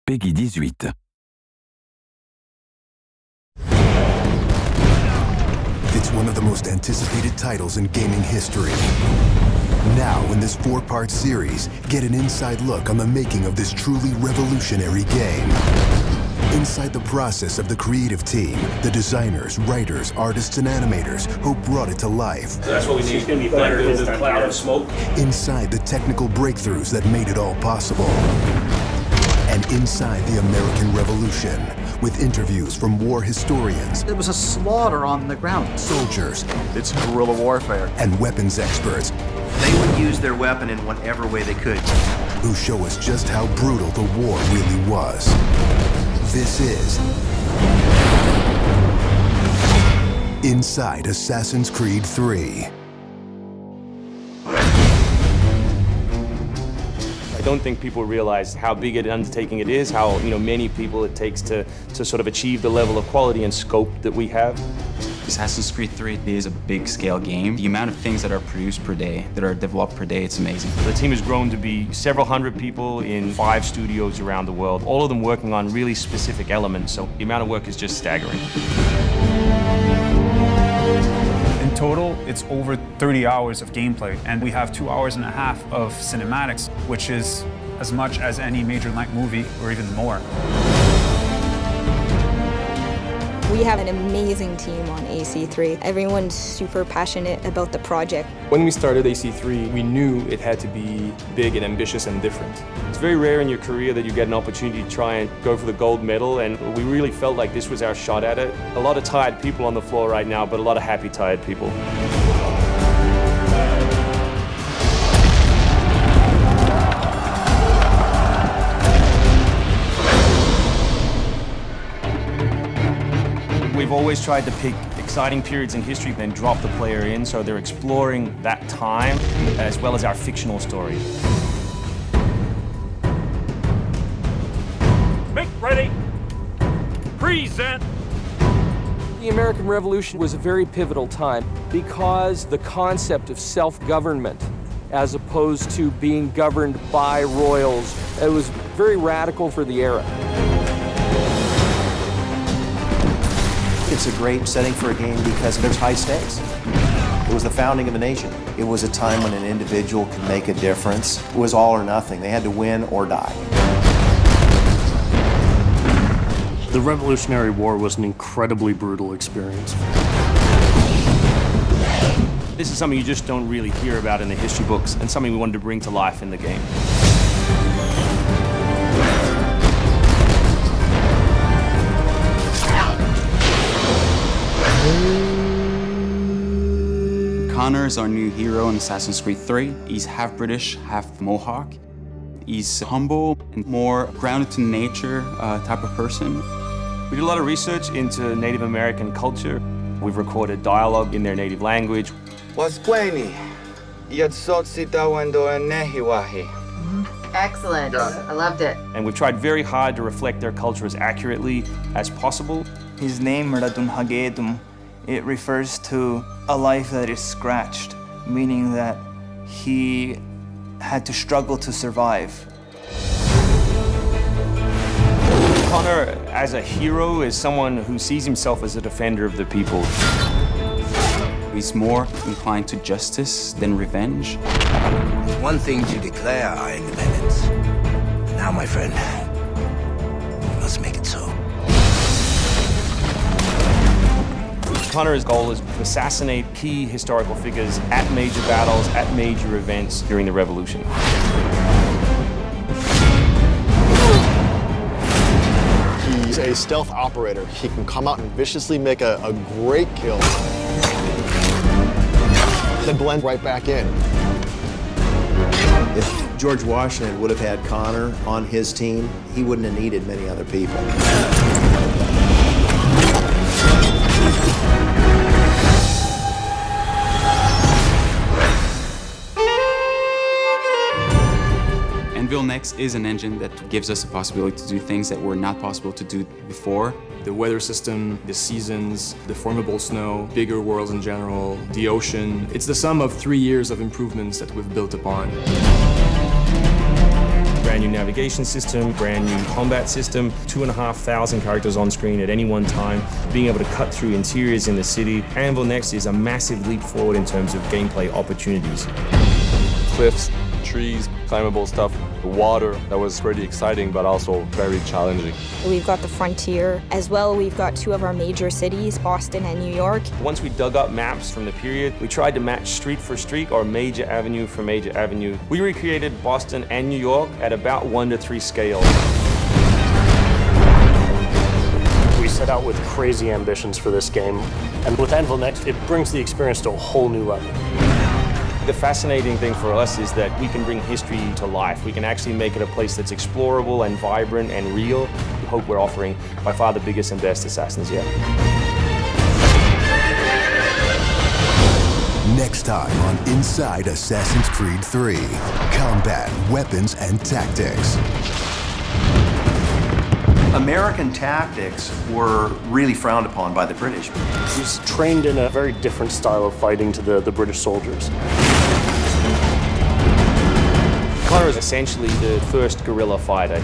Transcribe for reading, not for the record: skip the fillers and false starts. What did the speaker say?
Peggy 18. It's one of the most anticipated titles in gaming history. Now, in this 4-part series, get an inside look on the making of this truly revolutionary game. Inside the process of the creative team, the designers, writers, artists, and animators who brought it to life. So that's what we need. It's going to be thunder, the cloud of smoke. Inside the technical breakthroughs that made it all possible. And inside the American Revolution, with interviews from war historians. It was a slaughter on the ground. Soldiers. It's guerrilla warfare. And weapons experts. They would use their weapon in whatever way they could. Who show us just how brutal the war really was. This is Inside Assassin's Creed 3. I don't think people realize how big an undertaking it is, how many people it takes to sort of achieve the level of quality and scope that we have. Assassin's Creed 3 is a big-scale game. The amount of things that are produced per day, that are developed per day, it's amazing. The team has grown to be several hundred people in 5 studios around the world, all of them working on really specific elements, so the amount of work is just staggering. In total, it's over 30 hours of gameplay, and we have 2.5 hours of cinematics, which is as much as any major length movie, or even more. We have an amazing team on AC3. Everyone's super passionate about the project. When we started AC3, we knew it had to be big and ambitious and different. It's very rare in your career that you get an opportunity to try and go for the gold medal, and we really felt like this was our shot at it. A lot of tired people on the floor right now, but a lot of happy, tired people. We've always tried to pick exciting periods in history, then drop the player in, so they're exploring that time as well as our fictional story. Make ready. Present. The American Revolution was a very pivotal time because the concept of self-government, as opposed to being governed by royals, it was very radical for the era. It's a great setting for a game because there's high stakes. It was the founding of a nation. It was a time when an individual could make a difference. It was all or nothing. They had to win or die. The Revolutionary War was an incredibly brutal experience. This is something you just don't really hear about in the history books, and something we wanted to bring to life in the game. Connor is our new hero in Assassin's Creed 3. He's half British, half Mohawk. He's humble and more grounded to nature type of person. We did a lot of research into Native American culture. We've recorded dialogue in their native language. Excellent. I loved it. And we've tried very hard to reflect their culture as accurately as possible. His name, Radun Hagedum, it refers to a life that is scratched, meaning that he had to struggle to survive. Connor, as a hero, is someone who sees himself as a defender of the people. He's more inclined to justice than revenge. One thing to declare our independence. Now, my friend, we must make it so. Connor's goal is to assassinate key historical figures at major battles, at major events during the Revolution. He's a stealth operator. He can come out and viciously make a great kill, then blend right back in. If George Washington would have had Connor on his team, he wouldn't have needed many other people. Anvil Next is an engine that gives us the possibility to do things that were not possible to do before. The weather system, the seasons, the formable snow, bigger worlds in general, the ocean. It's the sum of 3 years of improvements that we've built upon. We're brand new navigation system, brand new combat system, 2,500 characters on screen at any one time, being able to cut through interiors in the city. Anvil Next is a massive leap forward in terms of gameplay opportunities. Cliffs, trees, climbable stuff, water. That was pretty exciting, but also very challenging. We've got the frontier. As well, we've got two of our major cities, Boston and New York. Once we dug up maps from the period, we tried to match street for street or major avenue for major avenue. We recreated Boston and New York at about 1:3 scale. We set out with crazy ambitions for this game, and with Anvil Next, it brings the experience to a whole new level. The fascinating thing for us is that we can bring history to life. We can actually make it a place that's explorable and vibrant and real. We hope we're offering by far the biggest and best Assassins yet. Next time on Inside Assassin's Creed 3, combat, weapons, and tactics. American tactics were really frowned upon by the British. He was trained in a very different style of fighting to the British soldiers. Connor is essentially the first guerrilla fighter.